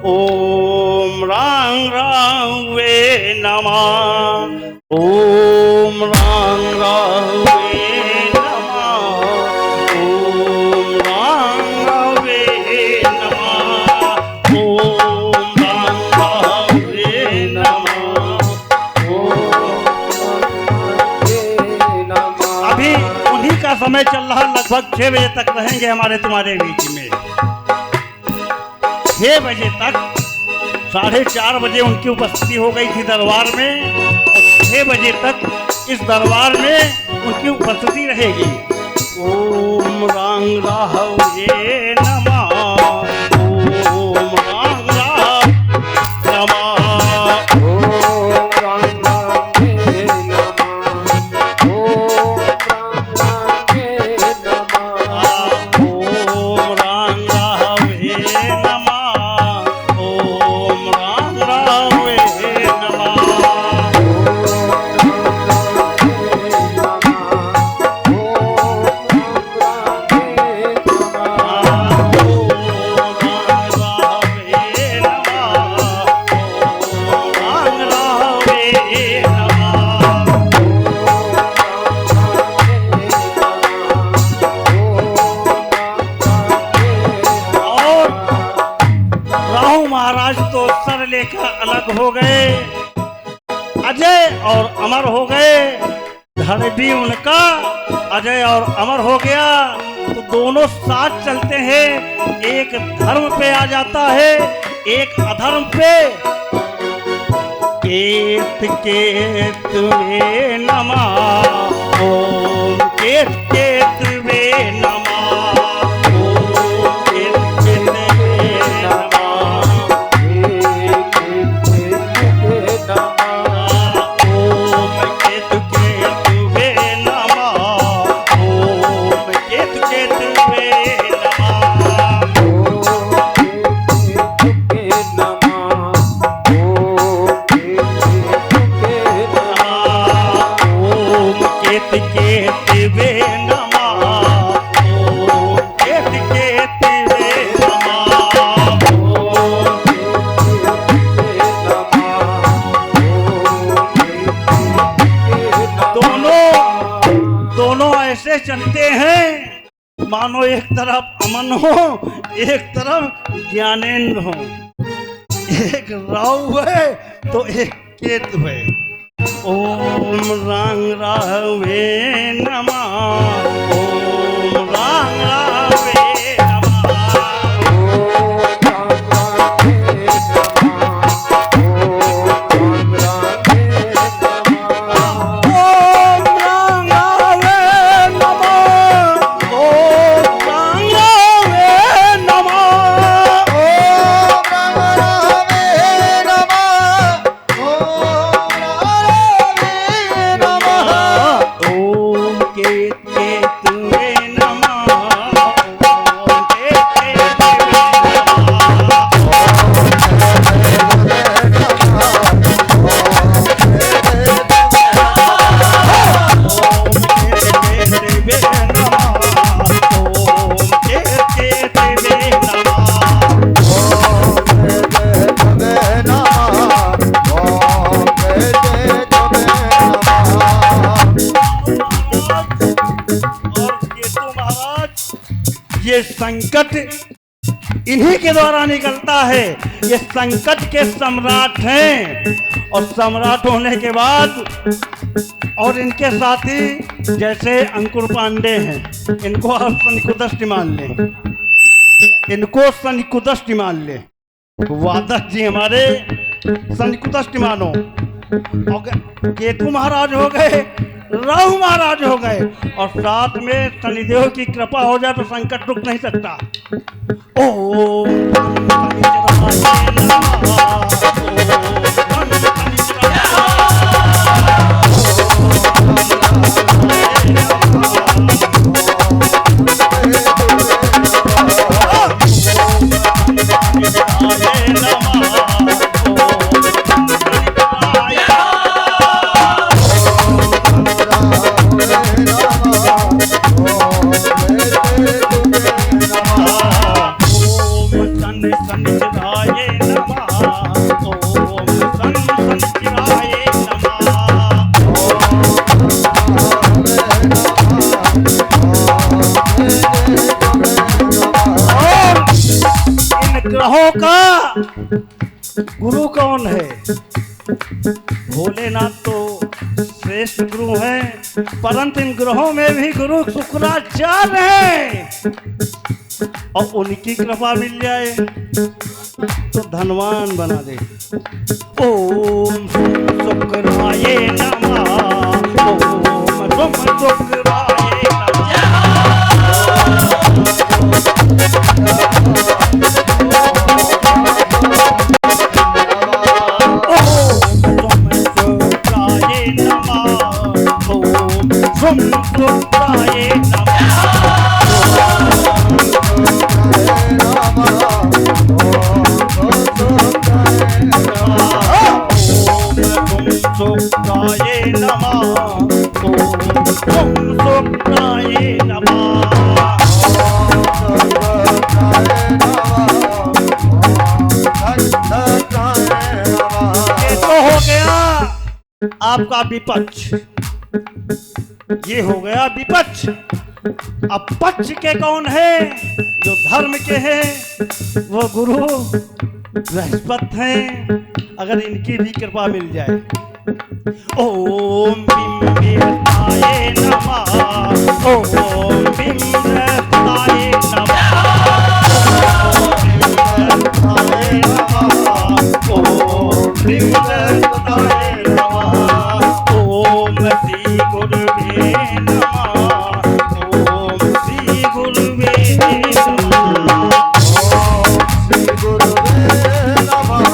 ओम रांग रावे नमः। ओम रांग रावे नमः। ओम रांग रावे नमः। ओम रांग रावे नमः। अभी उन्हीं का समय चल रहा, लगभग 6 बजे तक रहेंगे हमारे तुम्हारे बीच में। 6 बजे तक 4:30 बजे उनकी उपस्थिति हो गई थी दरबार में, और 6 बजे तक इस दरबार में उनकी उपस्थिति रहेगी। ओम रांग रावे नमः। ओम रांग राव नमः। अलग हो गए, अजय और अमर हो गए। धड़ भी उनका अजय और अमर हो गया, तो दोनों साथ चलते हैं। एक धर्म पे आ जाता है, एक अधर्म पे। केत केत वे नमः। ओम केत केत वे नमः। चलते हैं मानो एक तरफ अमन हो, एक तरफ ज्ञानेंद्र हो। एक राव है तो एक केतु है। ओम रांग रावे नमः। ओम रांग रावे ये संकट इन्हीं के द्वारा निकलता है। ये संकट के सम्राट हैं, और सम्राट होने के बाद और इनके साथी जैसे अंकुर पांडे हैं, इनको आप शनिकुदष्ट मान लें, इनको शनिकुदष्ट मान लें। वादक जी हमारे शनिकुदष्ट मानो। और केतु महाराज हो गए, राहु महाराज हो गए, और साथ में शनिदेव की कृपा हो जाए तो संकट रुक नहीं सकता। ओम सुखदाय नमः। ओम सन संचिराय नमः। और इन ग्रहों का गुरु कौन है? भोलेनाथ तो श्रेष्ठ गुरु हैं, परंतु इन ग्रहों में भी गुरु शुक्राचार्य हैं। और उनकी कृपा मिल जाए तो धनवान बना दे। ओम शुक्राय नमः। ओम शुक्राय आपका विपक्ष, ये हो गया विपक्ष। अब पक्ष के कौन है? जो धर्म के हैं वो गुरु बृहस्पति हैं। अगर इनकी भी कृपा मिल जाए। ओम भीम बृहस्पताय नमः। ओम भीम बृहस्पताय नमः। ओम भीम बृहस्पताय नमः। ओम श्री गुरुवे नमः। ओम श्री गुरुवे नमः। श्री गुरुवे नमः। ओम श्री गुरुवे नमः।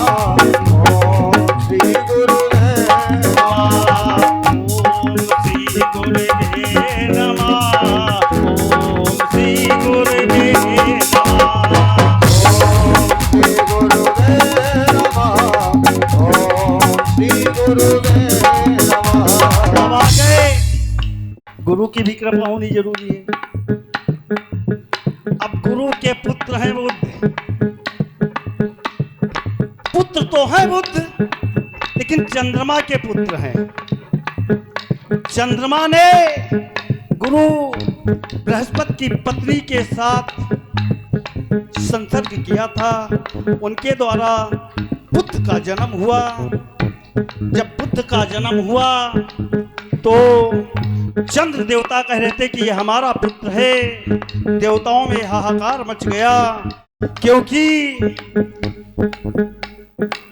ओम श्री गुरुवे नमः। ओम श्री गुरुवे नमः। श्री गुरुवे नमः। ओम श्री गुरुवे नमः। अब आ गए, गुरु की भी कृपा होनी जरूरी है। अब गुरु के पुत्र हैं बुद्ध। पुत्र तो है बुद्ध, लेकिन चंद्रमा के पुत्र हैं। चंद्रमा ने गुरु बृहस्पति की पत्नी के साथ संसर्ग किया था। उनके द्वारा बुद्ध का जन्म हुआ। जब बुद्ध का जन्म हुआ तो चंद्र देवता कह रहे थे कि ये हमारा पुत्र है। देवताओं में हाहाकार मच गया, क्योंकि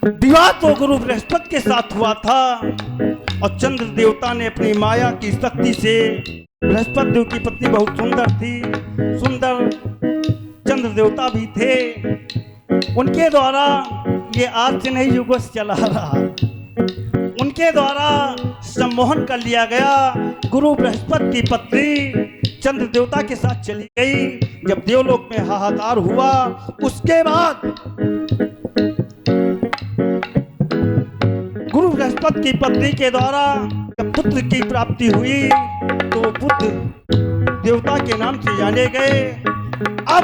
विवाह तो गुरु बृहस्पति के साथ हुआ था और चंद्र देवता ने अपनी माया की शक्ति से, बृहस्पति देव की पत्नी बहुत सुंदर थी, सुंदर चंद्र देवता भी थे, उनके द्वारा ये आज से नहीं युगों से चला रहा, उनके द्वारा सम्मोहन कर लिया गया। गुरु बृहस्पति की पत्नी चंद्र देवता के साथ चली गई। जब देवलोक में हाहाकार हुआ, उसके बाद गुरु बृहस्पति की पत्नी के द्वारा जब पुत्र की प्राप्ति हुई तो वो पुत्र देवता के नाम से जाने गए। अब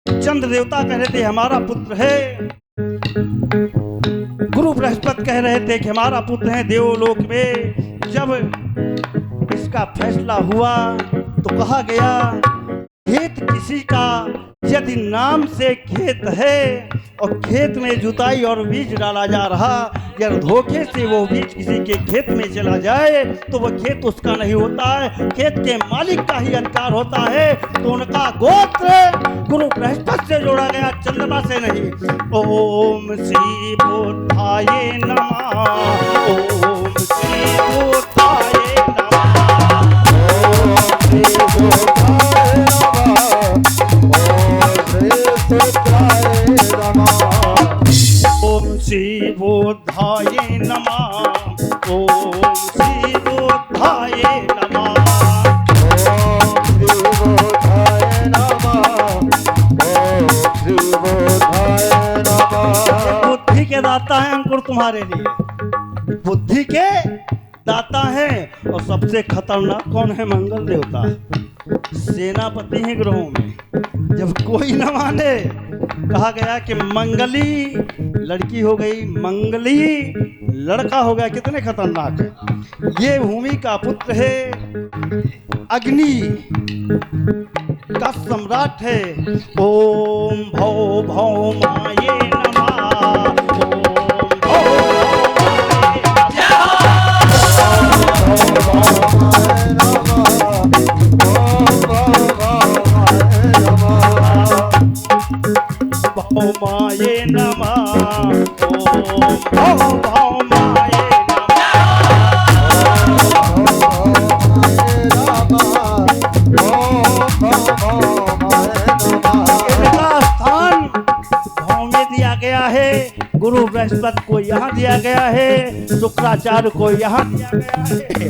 चंद्र देवता कह रहे थे हमारा पुत्र है, गुरु बृहस्पति कह रहे थे कि हमारा पुत्र है। देवलोक में जब इसका फैसला हुआ तो कहा गया, खेत किसी का यदि नाम से खेत है और खेत में जुताई और बीज डाला जा रहा, यदि धोखे से वो बीज किसी के खेत में चला जाए तो वह खेत उसका नहीं होता है, खेत के मालिक का ही अधिकार होता है। तो उनका गोत्र गुरु बृहस्पति से जोड़ा गया, चंद्रमा से नहीं। ओम श्री बुद्धाय नमः। ओम श्री बुद्धाय नमः। ओम श्री बुद्धाय नमः। ओम श्री शुक्राय नमः। ओम श्री बुद्धाय नमः। ओम श्री बुद्धाय नमः। ओम श्री बुद्धाय नमः। ओम श्री बुद्धाय नमः। बुद्धि के दाता है अंकुर तुम्हारे लिए, बुद्धि के दाता है। और सबसे खतरनाक कौन है? मंगल देवता। सेनापति हैं ग्रहों में। जब कोई न माने, कहा गया कि मंगली लड़की हो गई, मंगली लड़का हो गया। कितने खतरनाक है। ये भूमि का पुत्र है, अग्नि का सम्राट है। ओम भौ भौमाये नमः। भौमाये नमः। ओम भौमाये इनका स्थान भौ में दिया गया है। गुरु बृहस्पति को यहाँ दिया गया है, शुक्राचार्य को यहाँ दिया गया है।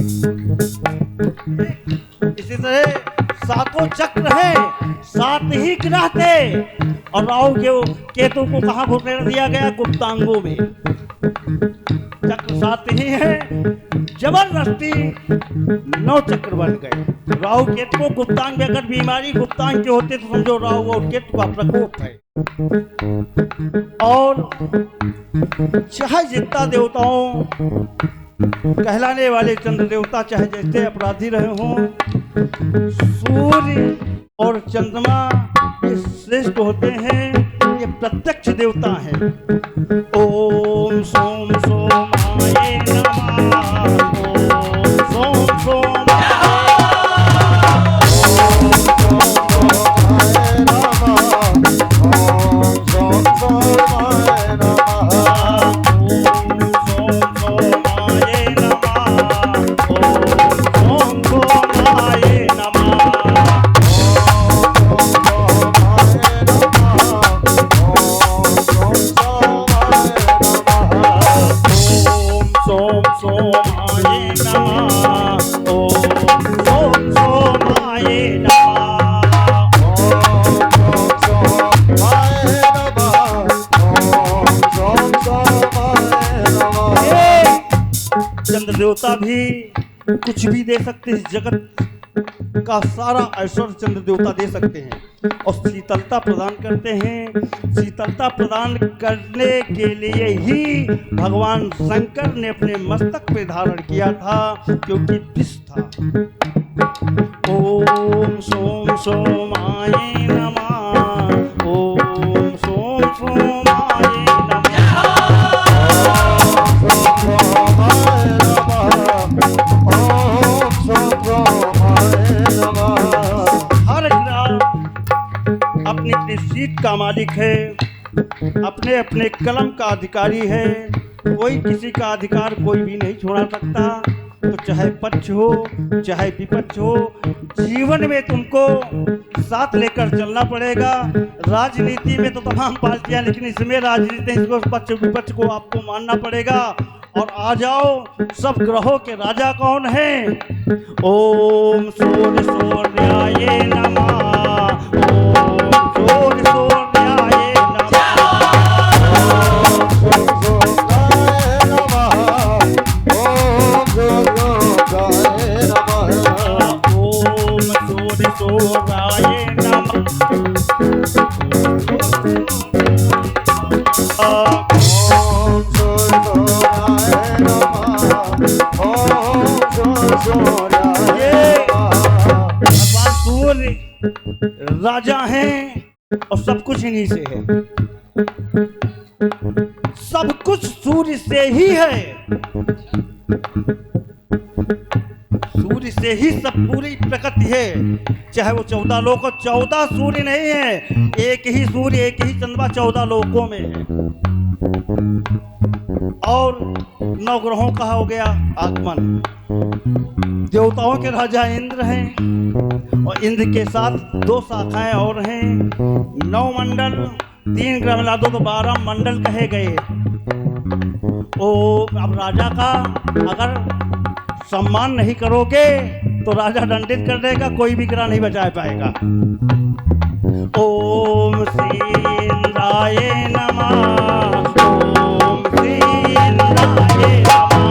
इसी तरह सातों चक्र हैं, सात ही ग्रह थे, और राहु के केतु को कहाँ घुसेड़ दिया गया? गुप्तांगों में। चक्र सात ही है, जबरदस्ती 9 चक्र बन गए। राहु केतु को गुप्तांग में, अगर बीमारी गुप्तांग के होते तो समझो राहु और केतु का प्रकोप है। और चाहे जितना देवताओं कहलाने वाले चंद्र देवता चाहे जैसे अपराधी रहे हों, सूर्य और चंद्रमा ये श्रेष्ठ होते हैं, ये प्रत्यक्ष देवता हैं। ओम सोम सोमाय नमः। ओम सोम सोमाय देवता भी कुछ भी दे सकते हैं। इस जगत का सारा ऐश्वर्य चंद्र देवता दे सकते हैं, और शीतलता प्रदान करते हैं। शीतलता प्रदान करने के लिए ही भगवान शंकर ने अपने मस्तक पे धारण किया था, क्योंकि विष था। ओम सोम सोमाय नमः। ओम सोम सोमाय नमः। हर ग्रह अपनी अपनी सीट का मालिक है, अपने अपने कलम का अधिकारी है। कोई किसी का अधिकार कोई भी नहीं छोड़ा सकता। तो चाहे पक्ष हो चाहे विपक्ष हो, जीवन में तुमको साथ लेकर चलना पड़ेगा। राजनीति में तो तमाम पार्टियां, लेकिन इसमें राजनीति इसको पक्ष विपक्ष को आपको मानना पड़ेगा। और आ जाओ, सब ग्रहों के राजा कौन हैं? ओम सूर्य सूर्याय नमः। ओम सूर्य सूर्याय नमः। ओम सूर्य सूर्याय नमः। भगवान सूर्य राजा हैं और सब कुछ इन्हीं से है। सब कुछ सूर्य से ही है। सूर्य से ही सब पूरी प्रकृति है। चाहे वो 14 लोक, 14 सूर्य नहीं है, एक ही सूर्य एक ही चंद्रमा 14 लोकों में है। और 9 ग्रहों का हो गया आगमन। देवताओं के राजा इंद्र हैं, और इंद्र के साथ 2 शाखाएं और हैं। 9 मंडल, 3 ग्रह मिला दो तो 12 मंडल कहे गए। ओ अब राजा का अगर सम्मान नहीं करोगे तो राजा दंडित कर देगा, कोई भी ग्रह नहीं बचा पाएगा। ओम श्री इंद्राय नमः। ओम श्री इंद्राय नमः।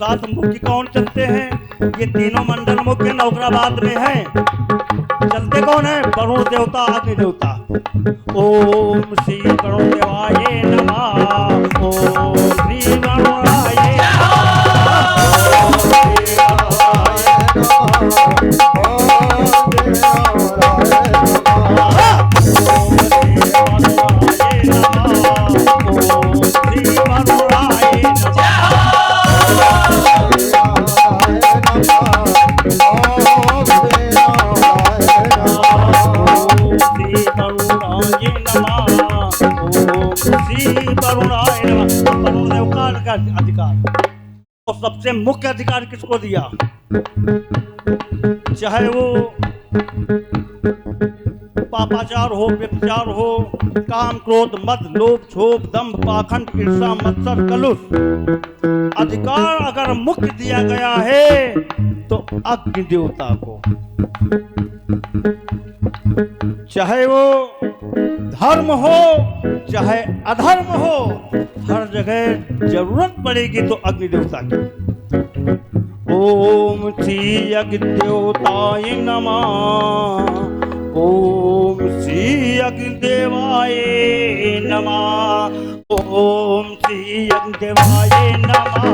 साथ मुख्य कौन चलते हैं? ये तीनों मंडल मुख्य नौकराबाद में हैं। चलते कौन है? वरुण देवता, अग्नि देवता। ओम श्री वरुण देवाय नमः। ओम श्री वरुणाय अधिकार। और सबसे मुख्य अधिकार किसको दिया? चाहे वो पापाचार हो, व्यभिचार हो, काम क्रोध मद लोभ क्षोभ दंभ पाखंड ईर्षा मत्सर कलुष, अधिकार अगर मुख्य दिया गया है तो अग्नि देवता को। चाहे वो धर्म हो चाहे अधर्म हो, हर जगह जरूरत पड़ेगी तो अग्नि देवता की। ओम श्री अग्नि देवताय नमः। ओम श्री अग्नि देवाय नमः। ओम श्री अग्नि देवाय नमः।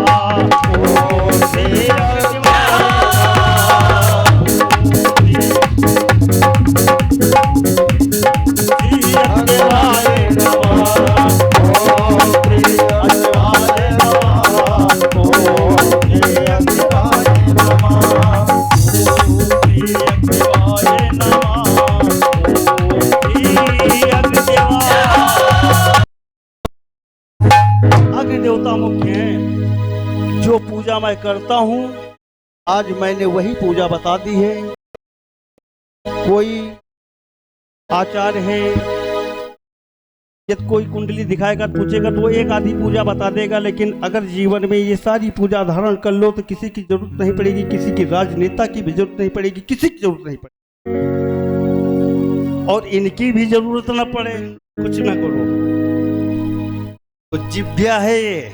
ओम श्री अग्नि देवाय देवता मुख्य हैं। जो पूजा मैं करता हूं, आज मैंने वही पूजा बता दी है। कोई आचार्य है, यदि कोई कुंडली दिखाएगा पूछेगा तो वो एक आधी पूजा बता देगा, लेकिन अगर जीवन में ये सारी पूजा धारण कर लो तो किसी की जरूरत नहीं पड़ेगी, किसी की राजनेता की भी जरूरत नहीं पड़ेगी, किसी की जरूरत नहीं पड़ेगी, और इनकी भी जरूरत न पड़े। कुछ न करो। तो जिभ्या है, ये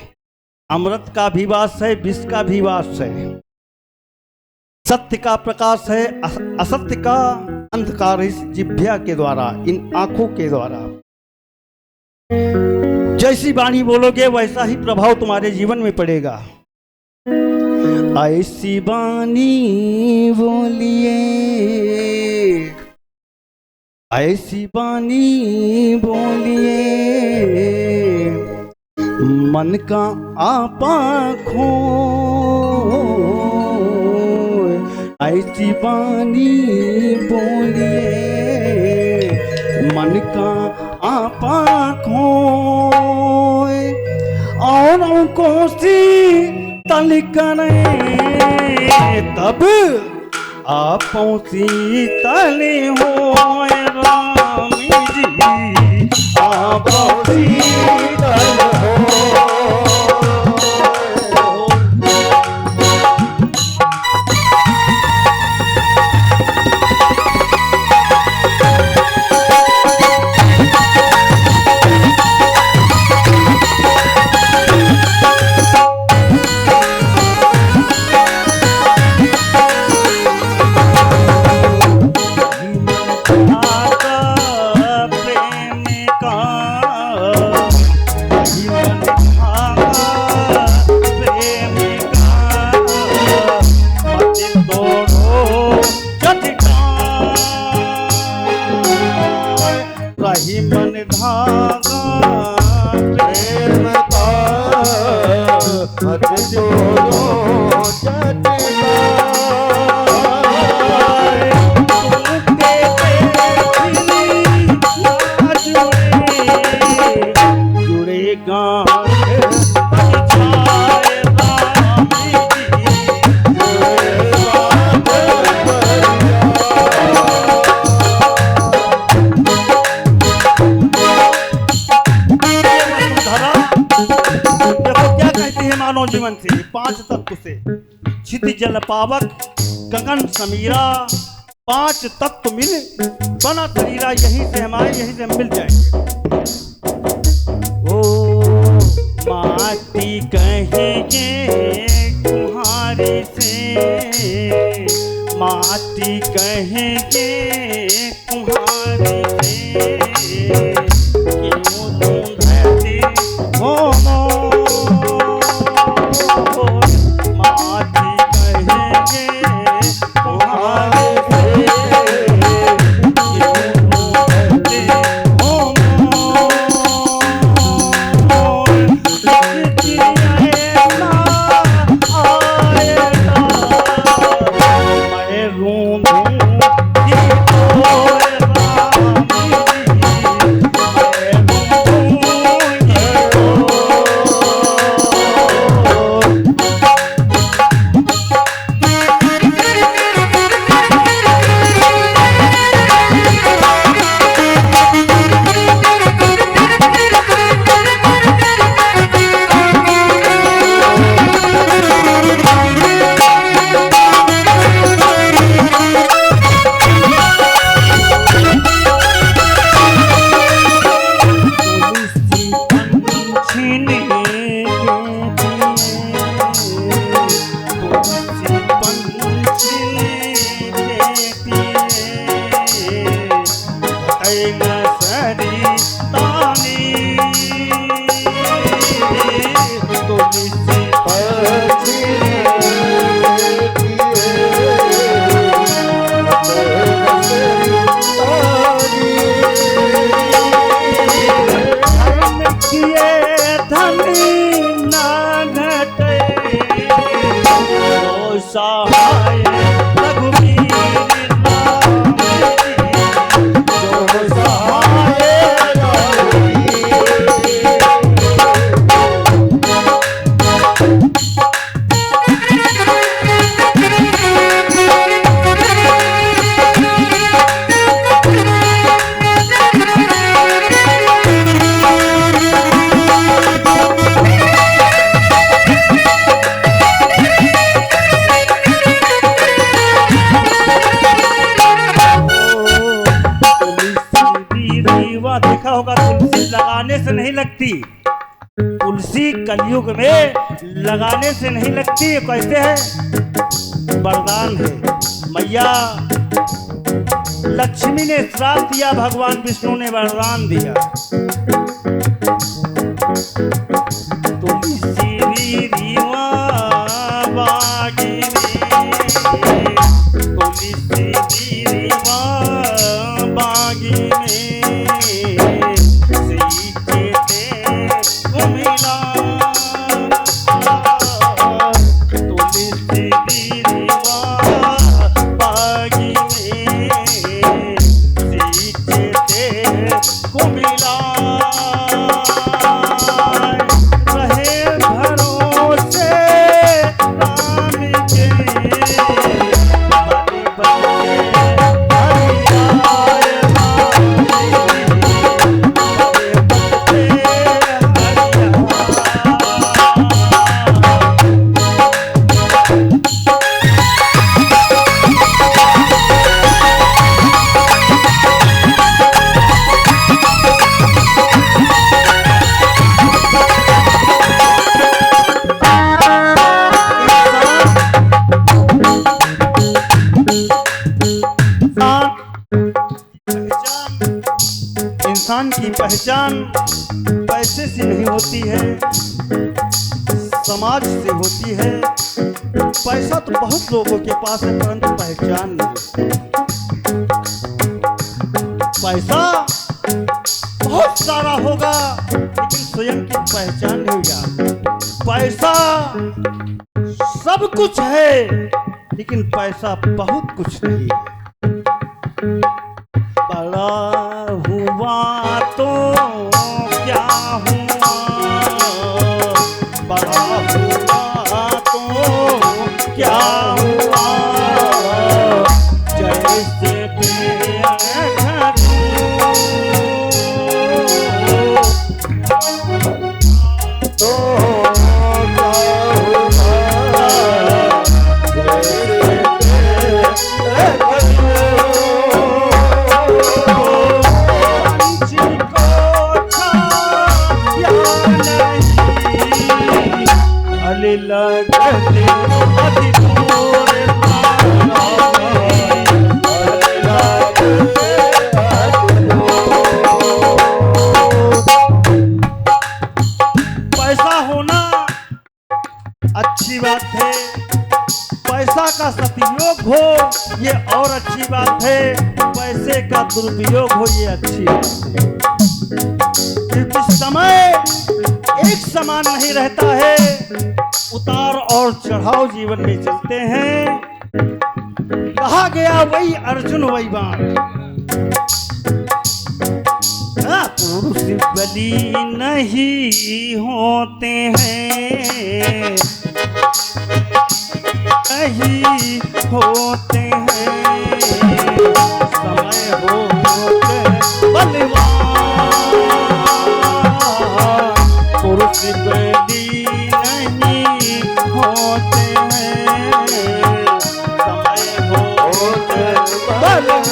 अमृत का भी वास है, विष का भी वास है, सत्य का प्रकाश है, असत्य का अंधकार इस जिभ्या के द्वारा, इन आंखों के द्वारा। जैसी वाणी बोलोगे वैसा ही प्रभाव तुम्हारे जीवन में पड़ेगा। ऐसी वाणी बोलिए, ऐसी वाणी बोलिए, मन का आपा खो। ऐसी वाणी बोलिए, मन का आपा खोए, औरों को शीतल करे, तब आपों शीतल होए। राम जी आपों शीतल हो। जीवन से 5 तत्व से क्षिति जल पावक गगन समीरा, 5 तत्व मिल बना शरीरा, यहीं से हम आए, यहीं से हम मिल जाएंगे। ओ माटी कहेंगे माटी कहेंगे कुम्हारी से, क्यों ढूंढते हो माटी कहेंगे कुम्हारी से, क्यों ढूंढते हो सहाय रघुवीर राम, जो सहाय देखा होगा, तुलसी लगाने से नहीं लगती, तुलसी कलयुग में लगाने से नहीं लगती। कैसे है? वरदान है। मैया लक्ष्मी ने श्राप दिया, भगवान विष्णु ने वरदान दिया। तुलसी रीवा बागी में, तुलसी रीवा बागी में इंसान की पहचान पैसे से नहीं होती है, समाज से होती है। पैसा तो बहुत लोगों के पास है, परंतु पहचान नहीं। पैसा बहुत सारा होगा लेकिन स्वयं की पहचान नहीं होगा। पैसा सब कुछ है लेकिन पैसा बहुत कुछ नहीं है। बड़ा हुआ तो क्या हुआ, बड़ा हुआ तो क्या हुआ, जैसे पेड़ तो लगते का सतयोग हो ये और अच्छी बात है, पैसे का दुरुपयोग हो ये अच्छी बात है। क्योंकि समय एक समान नहीं रहता है, उतार और चढ़ाव जीवन में चलते हैं। कहा गया वही अर्जुन वही बाण, पुरुष बली नहीं होते हैं, नहीं होते हैं, समय हो बलवान, पुरुष बली नहीं होते हैं, समय हो बलवान।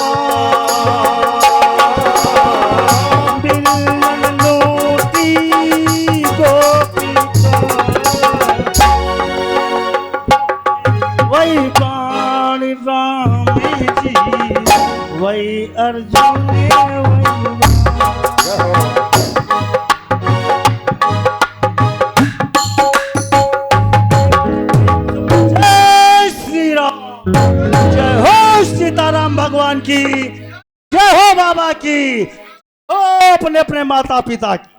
वही बाण राम जी, वही अर्जुन जय श्री राम, जय हो सीताराम भगवान की, जय हो बाबा की, हो अपने अपने माता पिता की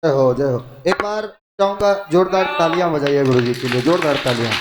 जय हो जय हो। एक बार चाहूंगा जोरदार तालियां बजाइए गुरुजी के लिए, जोरदार तालियां।